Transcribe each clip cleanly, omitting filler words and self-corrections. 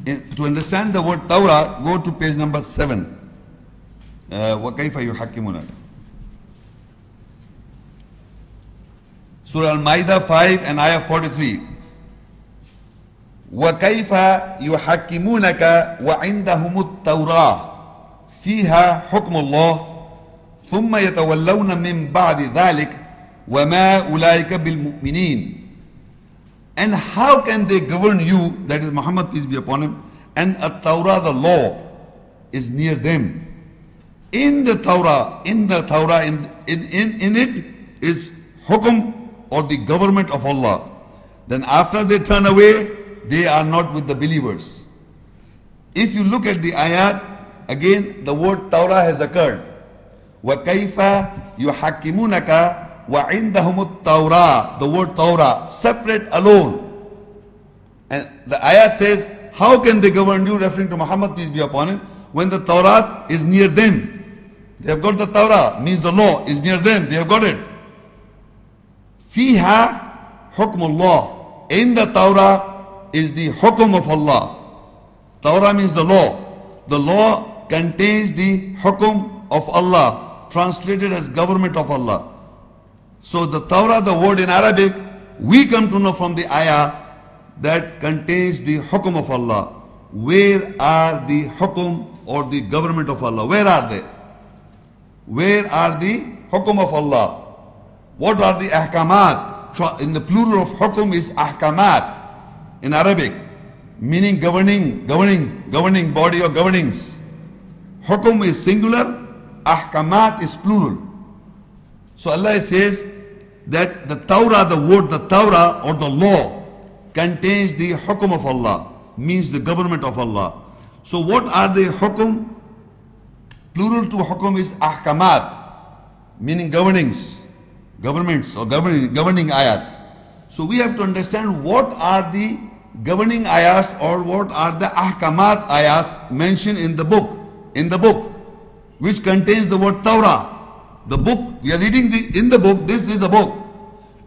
To understand the word Torah, go to page number 7. وَكَيْفَ يُحَكِّمُونَ. Surah Al-Ma'idah 5 and ayah 43. وَكَيْفَ يُحَكِّمُونَكَ وَعِنْدَهُمُ التَّوْرَاةُ فِيهَا حُكْمُ اللَّهِ ثُمَّ يَتَوَلَّوْنَ مِنْ بَعْدِ ذَلِكَ وَمَا أُولَٰئِكَ بِالْمُؤْمِنِينَ. And how can they govern you, that is Muhammad, peace be upon him, and a Torah, the law, is near them. In the Torah, in it is hukum, or the government of Allah. Then after they turn away, they are not with the believers. If you look at the ayat, again the word Torah has occurred. وَكَيْفَ يُحَكِّمُونَكَ وَعِنْدَهُمُ التَّوْرَاةُ. The word Torah, separate, alone. And the ayat says, how can they govern you, referring to Muhammad, peace be upon him, when the Torah is near them? They have got the Torah, means the law is near them, they have got it. Fiha hukmullah. In the Torah is the hukum of Allah. Torah means the law. The law contains the hukum of Allah, translated as government of Allah. So the Torah, the word in Arabic, we come to know from the ayah that contains the hukum of Allah. Where are the hukum or the government of Allah? Where are they? Where are the hukum of Allah? What are the ahkamat? In the plural of hukum is ahkamat in Arabic, meaning governing body or governings. Hukum is singular, ahkamat is plural. So Allah says that the Torah, the word the Torah or the law, contains the hukum of Allah, means the government of Allah. So what are the hukum? Plural to hukum is ahkamat, meaning governings, governments or governing ayats. So we have to understand what are the governing ayats or what are the ahkamat ayats mentioned in the book, which contains the word Torah. The book, we are reading in the book, this is a book.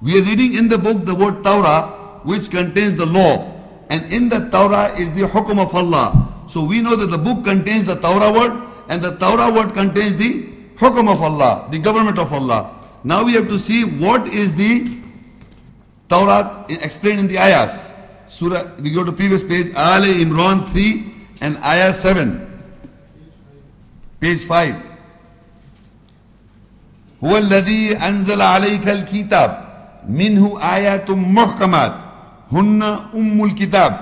We are reading in the book the word Torah, which contains the law. And in the Torah is the hukum of Allah. So we know that the book contains the Torah word, and the Torah word contains the hukum of Allah, the government of Allah. Now we have to see what is the Torah explained in the ayahs. Surah, we go to previous page, Al Imran 3 and ayah 7. Page 5. هو الذي أنزل عليك الكتاب منه آيات محكمات هن أم الكتاب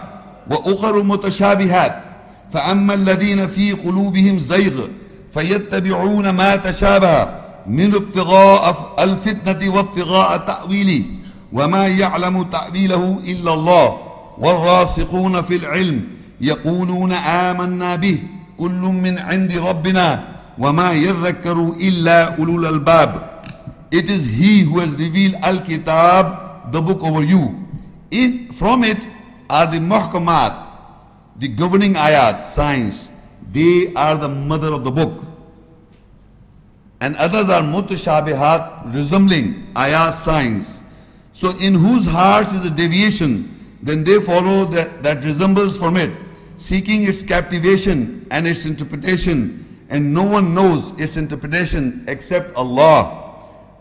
وأخر متشابهات فأما الذين في قلوبهم زيغ فيتبعون ما تشابه من ابتغاء الفتنة وابتغاء تأويله وما يعلم تأويله إلا الله والراسخون في العلم يقولون آمنا به كل من عند ربنا وما يذكر إلا أولو الألباب. It is He who has revealed Al-Kitab, the book over you. From it are the muhkamat, the governing ayat, signs. They are the mother of the book. And others are mutashabihat, resembling ayat, signs. So in whose hearts is a deviation, then they follow that resembles from it, seeking its captivation and its interpretation. And no one knows its interpretation except Allah.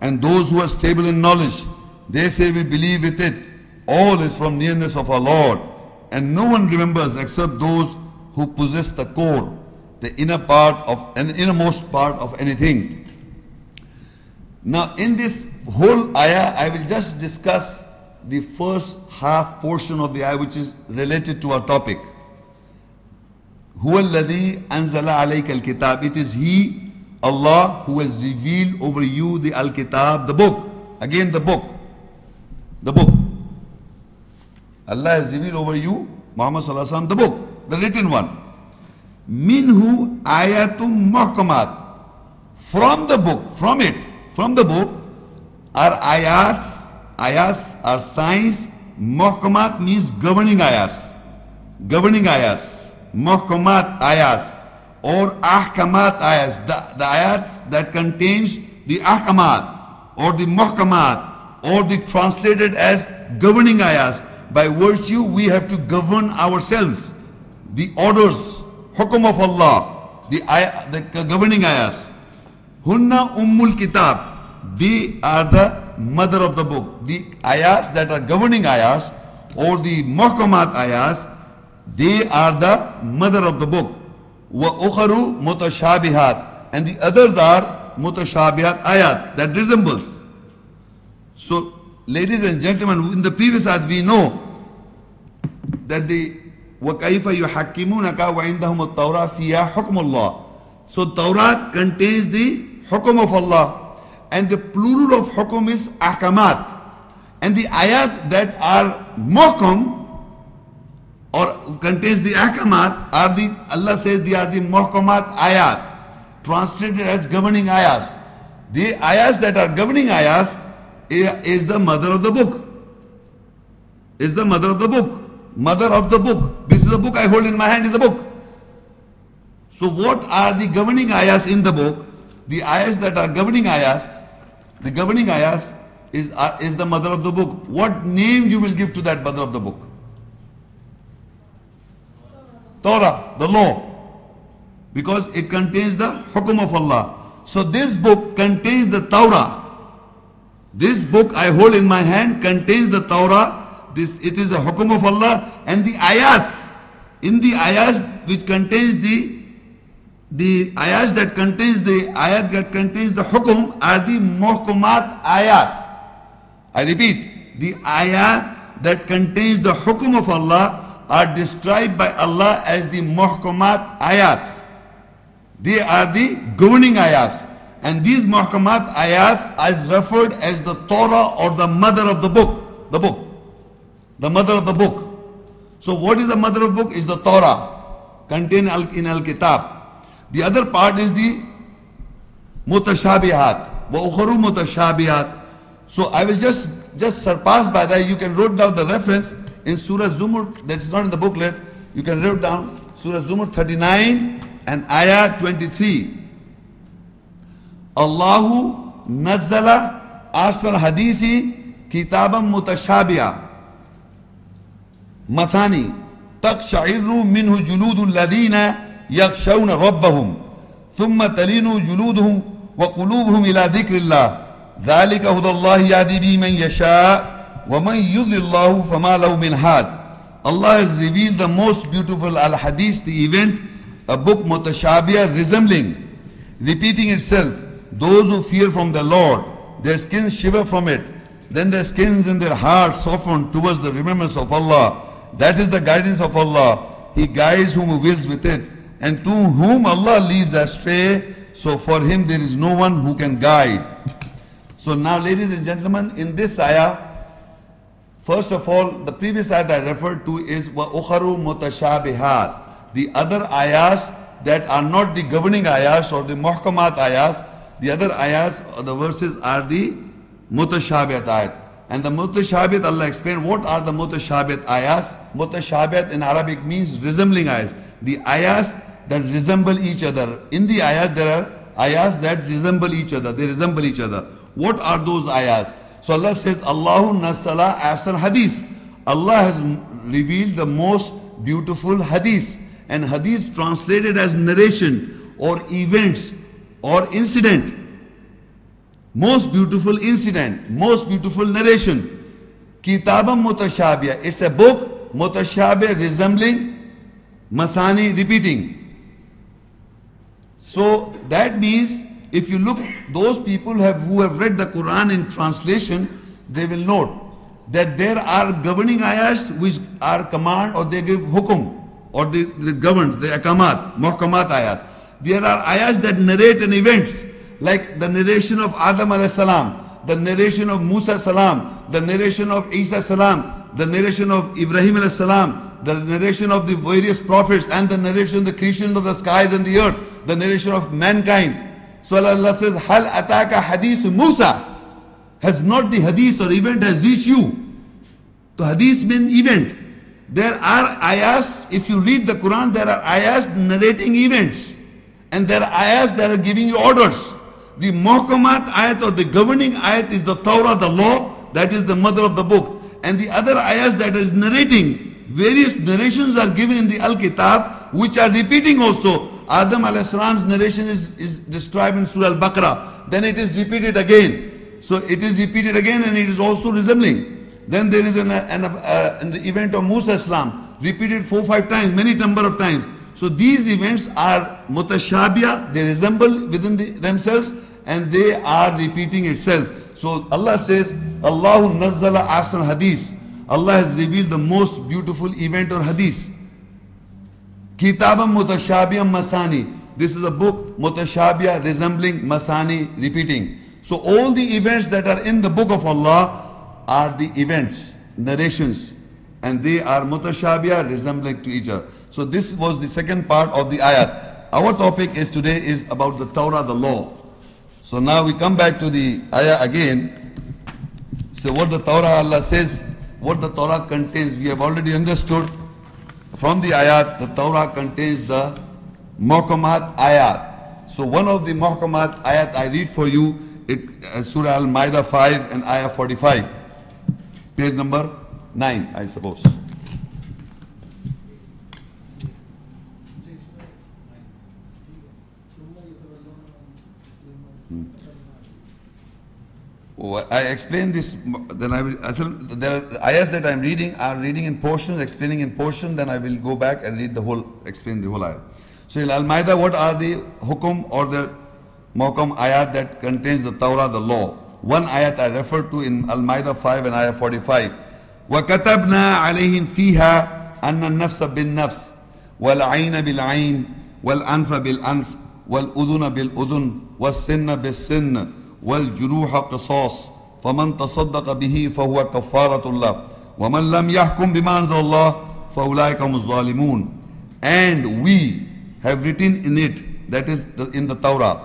And those who are stable in knowledge, they say we believe with it. All is from nearness of our Lord. And no one remembers except those who possess the core, the innermost part of anything. Now in this whole ayah, I will just discuss the first half portion of the ayah which is related to our topic. هو الذي أنزل عليك الكتاب. It is He, Allah, who has revealed over you the Al-Kitab, the book. Again the book. The book. Allah has revealed over you, Muhammad Sallallahu Alaihi Wasallam, the book, the written one. Minhu ayatum muhkamat. From the book, from the book are ayats. Ayats are signs. Muhkamat means governing ayats. Governing ayats. Muhkamat ayats or ahkamat ayats, the ayats that contains the ahkamat or the muhkamat or the translated as governing ayats. By virtue we have to govern ourselves. the orders, hukum of Allah, the governing ayahs. Hunna ummul kitab, they are the mother of the book. The ayahs that are governing ayahs or the muhkamat ayahs, they are the mother of the book. Wa ukharu mutashabihat, and the others are mutashabihat ayat, that resembles. So, ladies and gentlemen, in the previous ayat we know that the وَكَيْفَ يُحَكِّمُونَكَ وَعِنْدَهُمُ التَّوْرَةُ فِيهَا حُكْمُ اللَّهِ. So Tawrat contains the hukum of Allah, and the plural of hukum is ahkamat. And the ayat that are muhkam or contains the ahkamat are the, Allah says they are the muhkamat ayat, translated as governing ayahs. The ayahs that are governing ayahs is the mother of the book. Is the mother of the book. Mother of the book. This is a book I hold in my hand, is a book. So what are the governing ayahs in the book? The ayahs that are governing ayahs, the governing ayahs is the mother of the book. What name you will give to that mother of the book? Torah, the law. Because it contains the hukum of Allah. So this book contains the Torah. This book I hold in my hand contains the Torah. It is a hukum of Allah, and the ayats, in the ayats which contains the ayats that contains the ayat that contains the hukum are the muhkamat ayat. I repeat, the ayat that contains the hukum of Allah are described by Allah as the muhkamat ayats. They are the governing ayats, and these muhkamat ayats is referred as the Torah or the mother of the book. The book. The mother of the book. So what is the mother of the book? Is the Torah contained in Al-Kitab. The other part is the mutashabihat. Wa ukharu mutashabihat. So I will just surpass by that. You can write down the reference in Surah Zumar, that is not in the booklet. You can write down Surah Zumar 39 and Ayah 23. Allahu nazzala asal hadisi kitaban mutashabiha. مثاني تقشعر منه جلود الذين يخشون ربهم ثم تلين جلودهم وقلوبهم إلى ذكر الله ذلك هدى الله يهدي به من يشاء ومن يضلل الله فما له من هاد. Allah has revealed the most beautiful al-hadith, the event, a book mutashabiyah, resembling, repeating itself. Those who fear from the Lord, their skins shiver from it, then their skins and their hearts soften towards the remembrance of Allah. That is the guidance of Allah. He guides whom He wills with it, and to whom Allah leaves astray, so for him there is no one who can guide. So now, ladies and gentlemen, in this ayah, first of all, the previous ayah that I referred to is وَأُخَرُ مُتَشَابِهَاتٍ. The other ayahs that are not the governing ayahs or the muhkamat ayahs, the other ayahs or the verses are the mutashabihat ayat. And the mutashabihat, Allah explained what are the mutashabihat ayahs. Mutashabihat in Arabic means resembling ayahs. The ayahs that resemble each other. In the ayahs there are ayahs that resemble each other. They resemble each other. What are those ayahs? So Allah says, Allahu nazzala ahsan hadith. Allah has revealed the most beautiful hadith. And hadith translated as narration or events or incident. Most beautiful incident, most beautiful narration. Kitabam mutashabiyah. It's a book, mutashabiyah, resembling, masani, repeating. So that means if you look, those people who have read the Quran in translation, they will note that there are governing ayahs which are command or they give hukum or they governs, the akamat, muhkamat ayahs. There are ayahs that narrate an events, like the narration of Adam alayhi salam, the narration of Musa salam, the narration of Isa salam, the narration of Ibrahim alayhi salam, the narration of the various prophets, and the narration of the creation of the skies and the earth, the narration of mankind. So Allah says, Hal ataka hadith Musa. Has not the hadith or event has reached you? So hadith means event. There are ayahs, if you read the Quran, there are ayahs narrating events. And there are ayahs that are giving you orders. The muhkamat ayat or the governing ayat is the Torah, the law, that is the mother of the book. And the other ayahs that is narrating various narrations are given in the Al-Kitab which are repeating also. Adam alayhi salam's narration is described in Surah Al-Baqarah. Then it is repeated again. So it is repeated again and it is also resembling. Then there is an event of Musa Islam, repeated 4-5 times, many number of times. So these events are mutashabiyah, they resemble within themselves and they are repeating itself. So Allah says, Allahu nazzala ahsan hadith. Allah has revealed the most beautiful event or hadith. Kitabam mutashabiyam masani. This is a book, mutashabiyah, resembling, masani, repeating. So all the events that are in the book of Allah are the events, narrations, and they are mutashabiyah, resembling to each other. So this was the second part of the ayat. Our topic is today is about the Torah, the law. So now we come back to the ayah again. So what the Torah, Allah says, what the Torah contains, we have already understood from the ayat. The Torah contains the muhkamat ayat. So one of the muhkamat ayat I read for you, Surah Al-Ma'idah 5 and ayah 45. Page number 9, I suppose. I explain this, then I will, there are ayahs that I am reading in portions, explaining in portion, then I will go back and read the whole, explain the whole ayah. So in Al-Ma'idah, what are the hukum or the muhkam ayat that contains the Torah, the law? One ayat I refer to in Al-Ma'idah 5 and ayah 45. وَكَتَبْنَا عَلَيْهِمْ فِيهَا أَنَّ النَّفْسَ بِالنَّفْسِ وَالْعَيْنَ بِالْعَيْنِ وَالْأَنْفَ بِالْأَنْفِ وَالْأُذُنَ بِالْأُذُنِ وَالسِّنَّ بِالسِّنِّ والجروح قصاص فمن تصدق به فهو كفارة الله ومن لم يحكم بما أنزل الله فأولئك هم الظالمون. And we have written in it, that is in the Torah,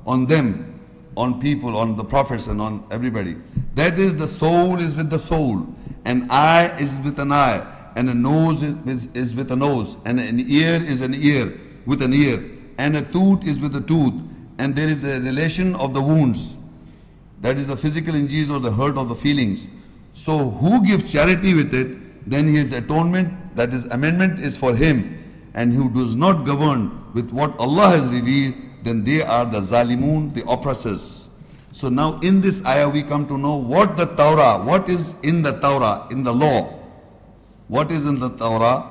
on them, on people, on the prophets and on everybody. That is, the soul is with the soul, an eye is with an eye, and a nose is with a nose, and an ear is an ear with an ear, and a tooth is with a tooth. And there is a relation of the wounds, that is the physical injuries or the hurt of the feelings. So who gives charity with it, then his atonement, that is amendment, is for him. And who does not govern with what Allah has revealed, then they are the zalimun, the oppressors. So now in this ayah we come to know what the Torah, what is in the Torah, in the law. What is in the Torah?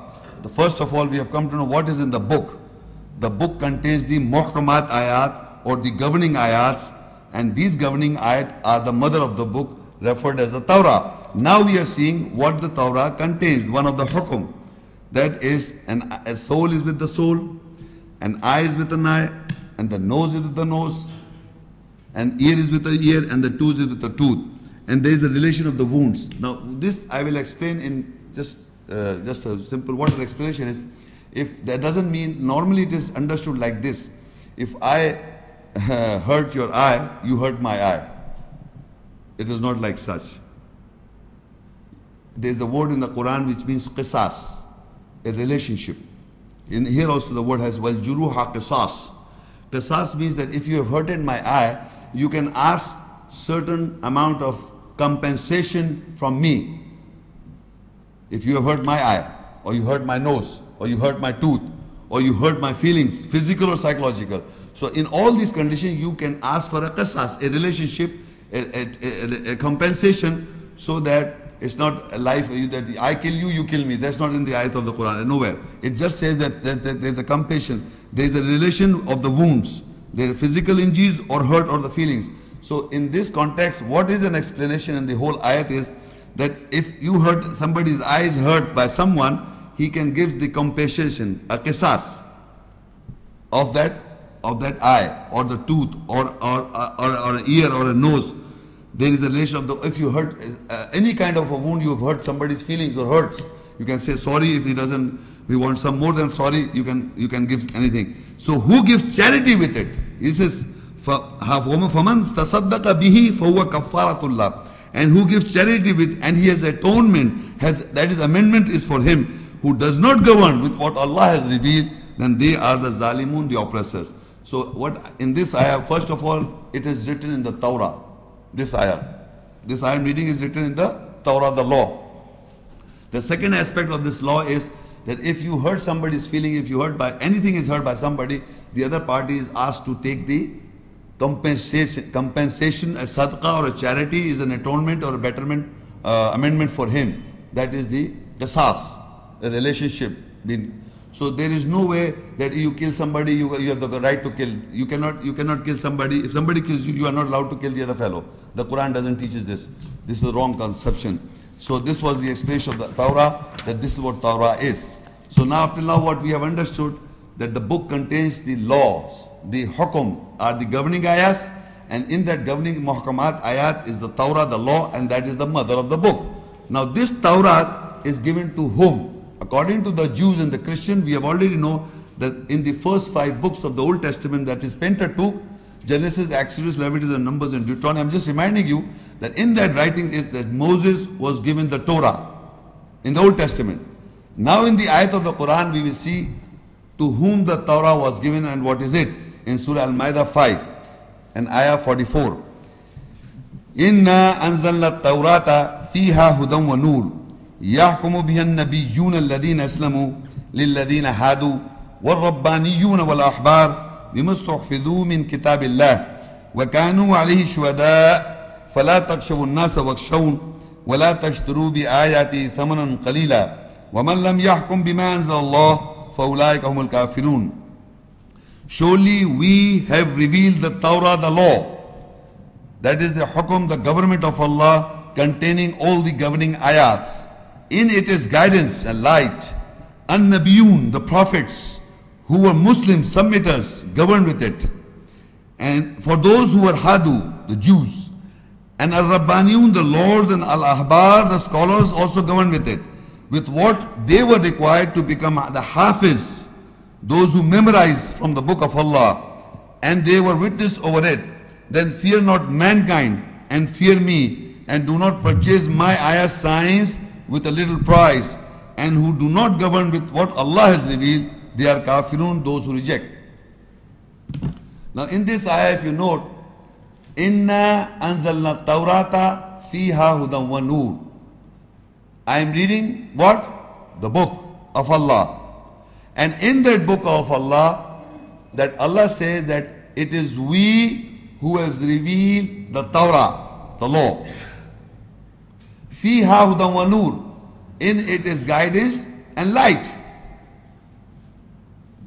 First of all, we have come to know what is in the book. The book contains the muhkamat ayat, or the governing ayats, and these governing ayat are the mother of the book, referred as the Torah. Now we are seeing what the Torah contains, one of the hukum. That is, a soul is with the soul, an eye is with an eye, and the nose is with the nose, and ear is with the ear, and the tooth is with the tooth. And there is the relation of the wounds. Now this I will explain in just a simple water explanation is, if that doesn't mean, normally it is understood like this. If I hurt your eye, you hurt my eye. It is not like such. There is a word in the Quran which means qisas, a relationship. In here also the word has wal juruha qisas. Qisas means that if you have hurted my eye, you can ask certain amount of compensation from me. If you have hurt my eye, or you hurt my nose, or you hurt my tooth, or you hurt my feelings, physical or psychological. So in all these conditions, you can ask for a qisas, a relationship, a compensation, so that it's not a life that I kill you, you kill me. That's not in the ayat of the Quran, nowhere. It just says that there's a compassion, there's a relation of the wounds, there are physical injuries or hurt or the feelings. So in this context, what is an explanation in the whole ayat is that if you hurt, somebody's eye is hurt by someone, he can give the compensation, a qisas of that eye or the tooth or an ear or a nose. There is a relation of the, if you hurt any kind of a wound, you have hurt somebody's feelings or hurts, you can say sorry. If he doesn't, we want some more than sorry, you can give anything. So who gives charity with it? He says, فَمَنْ تَصَدَّقَ بِهِ فَهُوَ كَفَّارَةُ اللَّهِ. And who gives charity with, and he has atonement, that is amendment is for him. Who does not govern with what Allah has revealed, then they are the zalimun, the oppressors. So what in this ayah, first of all, it is written in the Torah. This ayah I'm reading is written in the Torah, the law. The second aspect of this law is that if you hurt somebody's feeling, if you hurt by anything is hurt by somebody, the other party is asked to take the compensation. A sadaqah or a charity is an atonement or a betterment, amendment for him. That is the qisas, the relationship. So there is no way that you kill somebody, you have the right to kill. You cannot kill somebody. If somebody kills you, you are not allowed to kill the other fellow. The Quran doesn't teach us this. This is a wrong conception. So this was the explanation of the Torah, that this is what Torah is. So now up till now what we have understood, that the book contains the laws. The hukum are the governing ayahs, and in that governing muhkamat ayat is the Torah, the law, and that is the mother of the book. Now this Torah is given to whom? According to the Jews and the Christians, we have already know that in the first 5 books of the Old Testament, that is Pentateuch, Genesis, Exodus, Leviticus, and Numbers, and Deuteronomy. I'm just reminding you that in that writings is that Moses was given the Torah in the Old Testament. Now in the ayat of the Quran, we will see to whom the Torah was given and what is it. In Surah Al-Ma'idah 5 and ayah 44. Inna anzalna at-Taurata fiha hudan wa nur yahkumu biha an-nabiyyuna alladhina aslamu lilladhina hadu wal-rabbaniyuna wal-ahbar بما استحفظوا من كتاب الله وكانوا عليه شهداء فلا تخشوا الناس واخشون ولا تشتروا بآياتي ثمنا قليلا ومن لم يحكم بما أنزل الله فأولئك هم الكافرون. Surely we have revealed the Torah, the law, that is the hukum, the government of Allah, containing all the governing ayats. In it is guidance and light. An-Nabiyun, the prophets, who were Muslims, submitters, governed with it. And for those who were Hadu, the Jews, and Al-Rabbaniyun, the lords, and Al-Ahbar, the scholars, also governed with it, with what they were required to become the Hafiz, those who memorize from the book of Allah, and they were witness over it. Then fear not mankind, and fear me, and do not purchase my ayah signs with a little price, and who do not govern with what Allah has revealed, they are kafirun, those who reject. Now in this ayah, if you note, Inna anzalna Taurata fiha hudan wa nur. I am reading what? The book of Allah. And in that book of Allah, that Allah says that it is we who has revealed the Torah, the law. Fiha hudan wa nur. In it is guidance and light.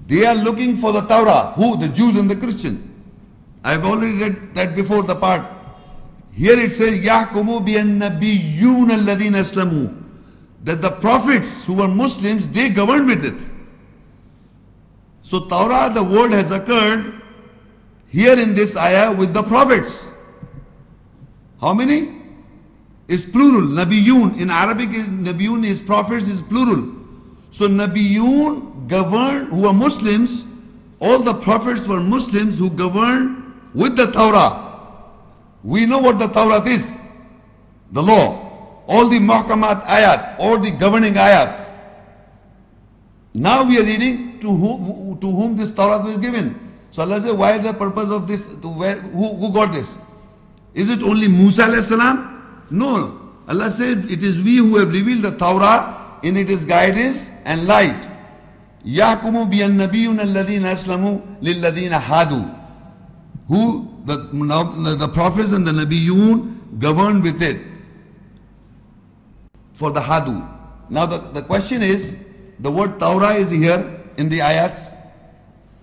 They are looking for the Torah. Who? The Jews and the Christians. I have already read that before the part. Here it says, يَحْكُمُوا بِأَنَّبِيُّونَ الَّذِينَ أَسْلَمُوا. That the prophets who were Muslims, they governed with it. So Torah, the word has occurred here in this ayah with the prophets. How many? Is plural. Nabiyun. In Arabic, Nabiyun is prophets, is plural. So Nabiyun governed, who were Muslims, all the prophets were Muslims who governed with the Torah. We know what the Torah is, the law, all the muhkamat ayat, all the governing ayats. Now we are reading to whom this Torah was given. So Allah says, why the purpose of this, who got this? Is it only Musa alayhi salam? No. Allah said, it is we who have revealed the Torah, in it is guidance and light. يَحْكُمُ بِيَنَّبِيُّنَ الَّذِينَ أَسْلَمُوا لِلَّذِينَ هَادُوا. Who? The prophets and the Nabiyun governed with it. For the Hadu. Now the question is, the word Torah is here in the ayats.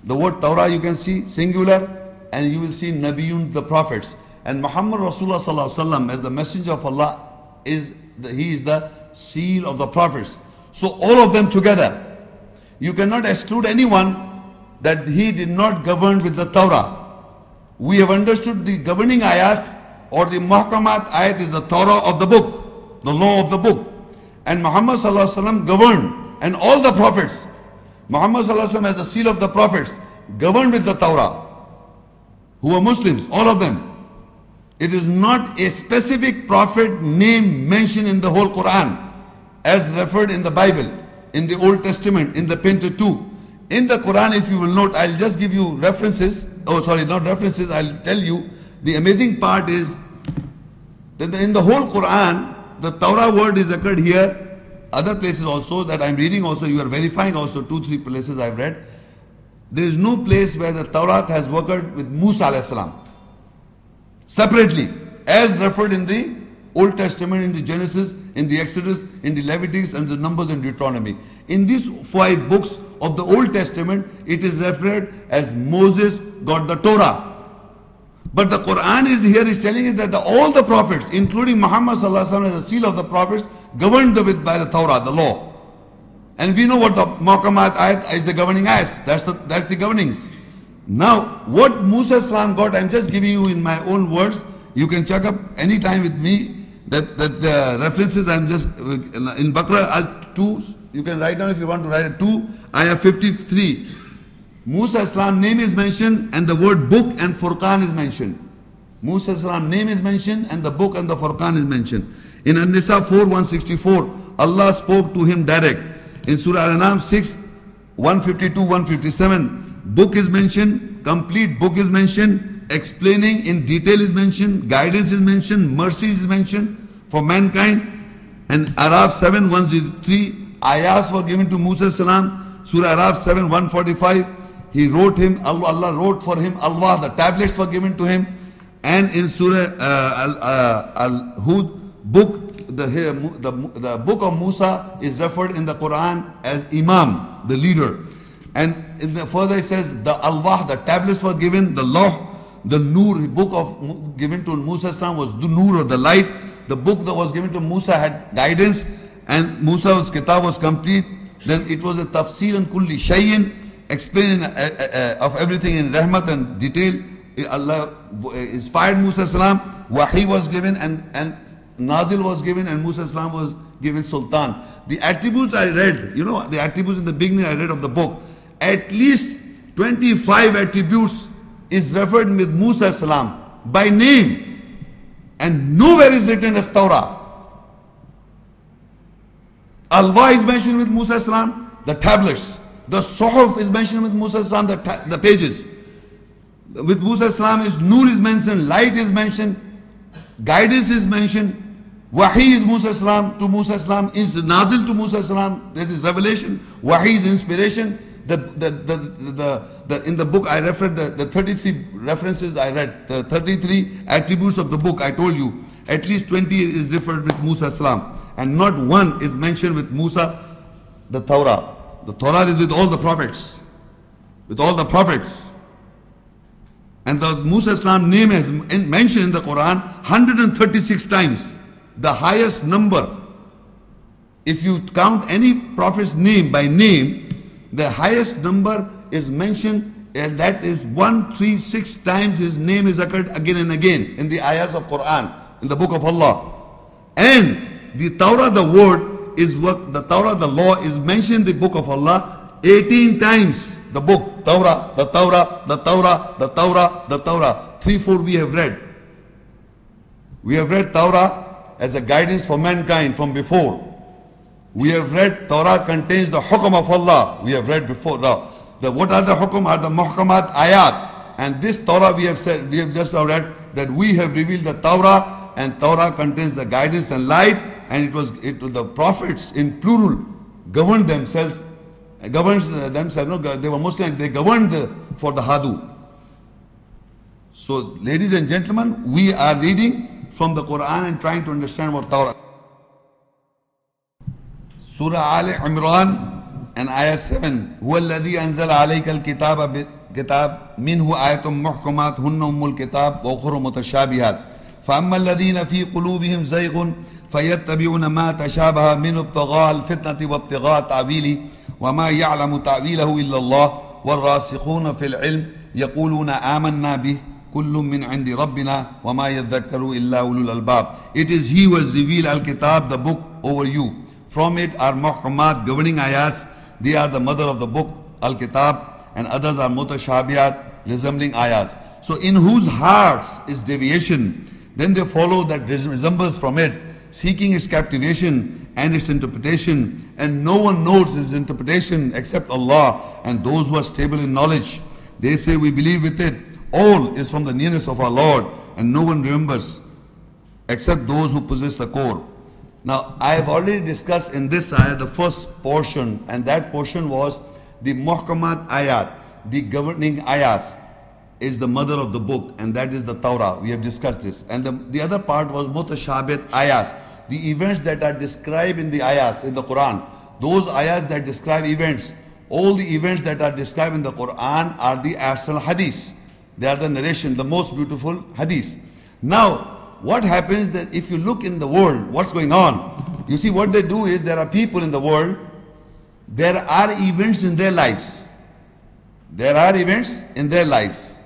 The word Torah you can see singular, and you will see Nabiyun, the prophets. And Muhammad Rasulullah sallallahu alaihi wasallam, as the messenger of Allah, he is the seal of the prophets. So all of them together. You cannot exclude anyone that he did not govern with the Torah. We have understood the governing ayahs, or the muhkamat ayat is the Torah of the book, the law of the book. And Muhammad sallallahu alaihi wasallam governed, and all the prophets. Muhammad sallallahu alaihi wasallam as the seal of the prophets governed with the Torah, who were Muslims, all of them. It is not a specific prophet name mentioned in the whole Quran as referred in the Bible, in the Old Testament, in the Pentateuch. In the Quran, if you will note, I'll just give you references. Oh, sorry, not references. I'll tell you. The amazing part is that in the whole Quran, the Torah word is occurred here other places also that I'm reading also, you are verifying also 2-3 places I've read. There is no place where the Torah has worked with Musa alayhi salam separately, as referred in the Old Testament, in the Genesis, in the Exodus, in the Leviticus, and the Numbers and Deuteronomy. In these 5 books of the Old Testament, it is referred as Moses got the Torah. But the Quran is here is telling us that all the prophets, including Muhammad sallallahu alaihi wasallam as the seal of the prophets, governed by the Torah, the law. And we know what the Muhkamat ayat is, the governing ayats. That's the governings. Now, what Musa salam got, I'm just giving you in my own words. You can check up any time with me that the references I'm just in Baqarah 2. You can write down if you want to write it. 2 ayah 53. Musa salam name is mentioned and the word book and Furqan is mentioned. Musa salam name is mentioned and the book and the Furqan is mentioned. In An-Nisa 4:164, Allah spoke to him direct. In Surah Al-An'am 6:152-157, book is mentioned, complete book is mentioned, explaining in detail is mentioned, guidance is mentioned, mercy is mentioned for mankind. And Araf 7:103, ayahs were given to Musa salam. Surah Araf 7:145, he wrote him, Allah wrote for him Alwah, the tablets were given to him. And in Surah Al-Hud, book, the book of Musa is referred in the Quran as Imam, the leader. And further it says the Alwah, the tablets were given, the law, the Nur, book of given to Musa salam was the Nur, or the light. The book that was given to Musa had guidance, and Musa's kitab was complete. Then it was a tafsir and kulli shay'in, explaining of everything in rahmat and detail. Allah inspired Musa salam, wahi was given, and nazil was given, and Musa salam was given sultan. The attributes I read, the attributes in the beginning I read of the book, at least 25 attributes is referred with Musa salam by name, and nowhere is written as Torah. Alwa is mentioned with Musa salam, the tablets. The Suhuf is mentioned with Musa salam, the pages. With Musa salam is Nur is mentioned, light is mentioned, guidance is mentioned, Wahi is Musa salam to Musa salam, is nazil to Musa salam. This is revelation. Wahi is inspiration. In the book I referred the 33 references I read, the 33 attributes of the book I told you. At least 20 is referred with Musa salam, and not one is mentioned with Musa, the Torah. The Torah is with all the prophets, And the Musa salam name is mentioned in the Quran 136 times. The highest number, if you count any prophet's name by name, the highest number is mentioned, and that is 136 times his name is occurred again and again in the ayahs of Quran, in the book of Allah. And the Torah, the word is what the Torah, the law is mentioned in the book of Allah 18 times. The book, Torah, the Torah, the Torah, the Torah, the Torah. 3-4 we have read. We have read Torah as a guidance for mankind from before. We have read Torah contains the hukum of Allah. We have read before. Now, what are the hukum? Are the muhkamat ayat. And this Torah we have just now read that we have revealed the Torah, and Torah contains the guidance and light, and it was the prophets in plural governed themselves. They were Muslims, they governed for the Hadu. So, ladies and gentlemen, we are reading from the Quran and trying to understand what Torah. Surah Al-Imran and Ayah 7. هُوَ الَّذِي أَنزَلَ عَلَيْكَ الْكِتَابَ مِنْهُ آيَةٌ مُحْكَمَاتٌ هُنَّ أُمُّ الْكِتَابِ وَأُخَرُ مُتَشَابِهَاتٌ فَأَمَّا الَّذِينَ فِي قُلُوبِهِمْ زَيْغٌ فَيَتَّبِعُونَ مَا تَشَابَهَ مِنْهُ ابْتِغَاءَ الْفِتْنَةِ وَابْتِغَاءَ تَأْوِيلِهِ وَمَا يَعْلَمُ تَأْوِيلَهُ إِلَّا اللَّهُ وَالرَّاسِخُونَ فِي الْعِلْمِ يَقُولُونَ آمَنَّا بِهِ كُلٌّ مِّنْ عِنْدِ رَبِّنَا وَمَا يَذَّكَّرُ إِلَّا أُولُو الْأَلْبَابِ. It is He who has revealed Al-Kitab, the book, over you. From it are muhkamat, governing ayats. They are the mother of the book, Al-Kitab, and others are mutashabiyat, resembling ayats. So in whose hearts is deviation, then they follow that resembles from it, seeking its captivation and its interpretation, and no one knows its interpretation except Allah and those who are stable in knowledge. They say, we believe with it. All is from the nearness of our Lord, and no one remembers except those who possess the core. Now, I have already discussed in this ayah the first portion, and that portion was the muhkamat ayat, the governing ayahs is the mother of the book, and that is the Torah. We have discussed this. And the other part was mutashabit ayahs, the events that are described in the ayahs in the Quran. Those ayahs that describe events, all the events that are described in the Quran are the Arsal Hadith. They are the narration, the most beautiful hadith. Now, what happens that if you look in the world, what's going on? You see, what they do is there are people in the world, there are events in their lives. There are events in their lives.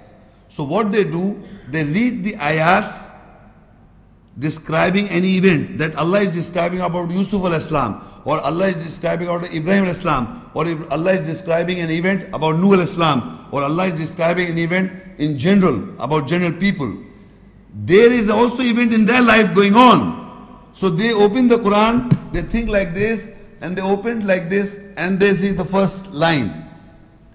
So what they do, they read the ayahs describing any event that Allah is describing about Yusuf al-Islam, or Allah is describing about Ibrahim al-Islam, or Allah is describing an event about Nuh al-Islam, or Allah is describing an event in general, about general people. There is also event in their life going on. So they open the Quran, they think like this, and they open like this, and they see the first line.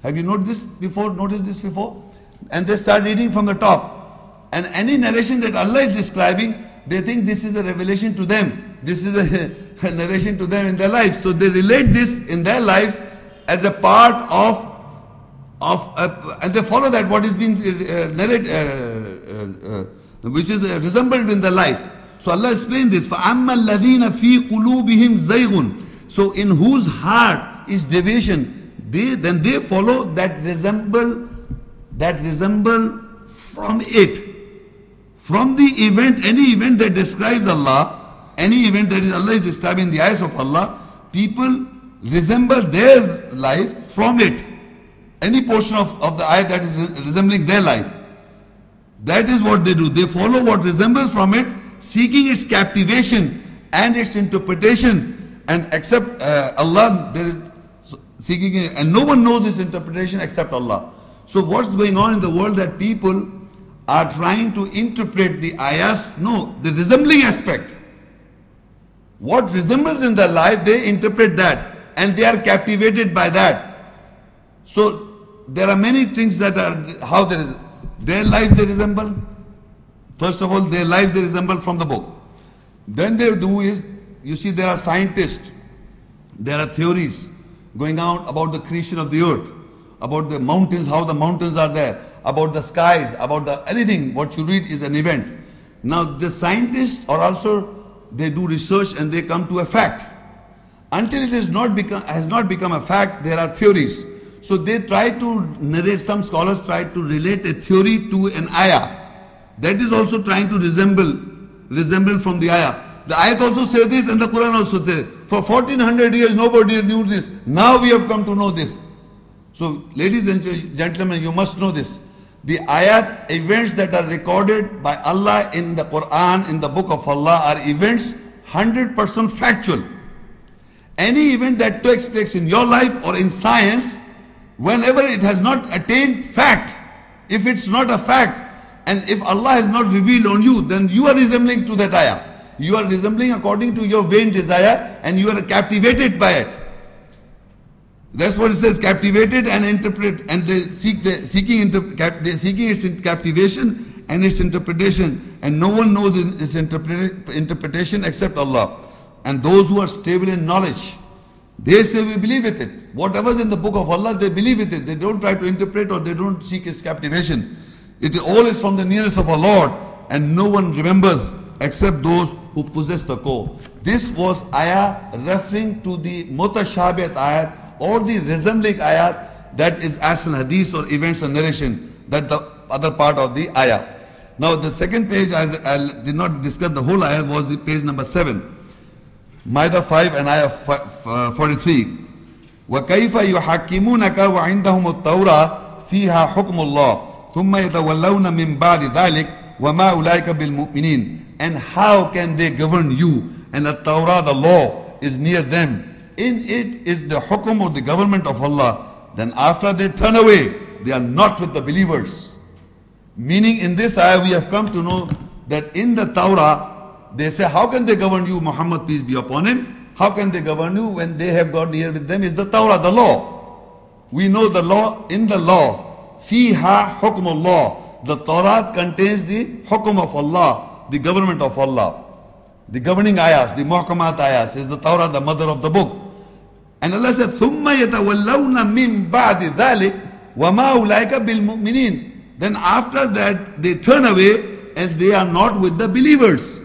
Have you noticed this before? And they start reading from the top. And any narration that Allah is describing, they think this is a revelation to them. This is a narration to them in their lives. So they relate this in their lives as a part of and they follow that what is being narrated, which is resembled in their life. So Allah explained this. فَأَمَّا الَّذِينَ فِي قُلُوبِهِمْ زَيْغٌ. So in whose heart is deviation, then they follow that resemble from it. From the event, any event that describes Allah, any event that is Allah is describing in the eyes of Allah, people resemble their life from it. Any portion of the ayah that is resembling their life. That is what they do. They follow what resembles from it, seeking its captivation and its interpretation, and except Allah, they are seeking it, and no one knows its interpretation except Allah. So what's going on in the world that people are trying to interpret the ayahs? No, the resembling aspect. What resembles in their life, they interpret that, and they are captivated by that. So there are many things that are how their life they resemble. First of all, their life they resemble from the book. Then they do is, you see, there are scientists, there are theories going out about the creation of the earth, about the mountains, how the mountains are there, about the skies, about the anything. What you read is an event. Now the scientists are also, they do research and they come to a fact. Until it has not become a fact, there are theories. So they try to narrate, some scholars try to relate a theory to an ayah. That is also trying to resemble from the ayah. The ayat also say this and the Quran also says. For 1400 years nobody knew this. Now we have come to know this. So ladies and gentlemen, you must know this. The ayat, events that are recorded by Allah in the Quran, in the book of Allah, are events 100% factual. Any event that takes place in your life or in science, whenever it has not attained fact, if it's not a fact, and if Allah has not revealed on you, then you are resembling to that ayah. You are resembling according to your vain desire, and you are captivated by it. That's what it says, captivated and interpret, and they seeking its captivation and its interpretation, and no one knows its interpretation except Allah. And those who are stable in knowledge, they say we believe with it. Whatever is in the book of Allah, they believe with it. They don't try to interpret or they don't seek its captivation. It all is from the nearness of our Lord, and no one remembers except those who possess the core. This was ayah referring to the mutashabit ayat, or the resembling ayat, that is Arsal Hadith or events and narration, that the other part of the ayah. Now the second page, I did not discuss the whole ayah, was the page number 7. Ma'idah 5 and ayah 43. وَكَيْفَ يُحَكِّمُونَكَ وَعِنْدَهُمُ التَّوْرَةُ فِيهَا حُكْمُ اللَّهِ ثُمَّ يَتَوَلَّوْنَ مِنْ بَعْدِ ذَلِكَ وَمَا أُولَٰئِكَ بِالْمُؤْمِنِينَ. And how can they govern you? And the Torah, the law, is near them. In it is the hukum or the government of Allah. Then after they turn away, they are not with the believers. Meaning in this ayah we have come to know that in the Torah, they say, how can they govern you, Muhammad, peace be upon him? How can they govern you when they have got near with them is the Torah, the law. We know the law, in the law, fiha hukmullah. The Torah contains the hukum of Allah, the government of Allah. the governing ayahs, the muhkamat ayahs, is the Torah, the mother of the book. And Allah said, ثُمَّ يَتَوَلَّوْنَ مِن بَعْدِ ذَلِكَ وَمَا أُولَٰئِكَ بِالْمُؤْمِنِينَ. Then after that, they turn away and they are not with the believers.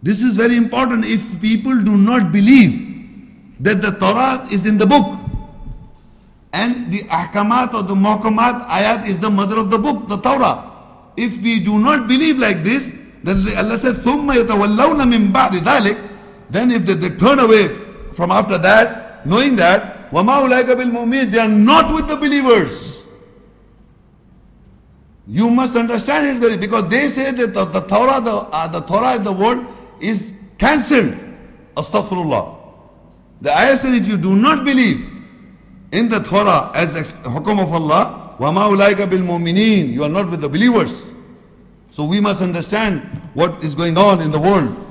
This is very important. If people do not believe that the Torah is in the book, and the ahkamat or the muhkamat ayat is the mother of the book, the Torah. If we do not believe like this, then Allah said, ثُمَّ يَتَوَلَّوْنَ مِن بَعْدِ ذَلِكَ. Then if they turn away from after that, knowing that, وَمَا أُولَٰئِكَ بِالْمُؤْمِنِينَ, they are not with the believers. You must understand it very, because they say that the Torah in the world is cancelled. Astaghfirullah. The ayah says, if you do not believe in the Torah as hukum of Allah, وَمَا أُولَٰئِكَ بِالْمُؤْمِنِينَ, you are not with the believers. So we must understand what is going on in the world.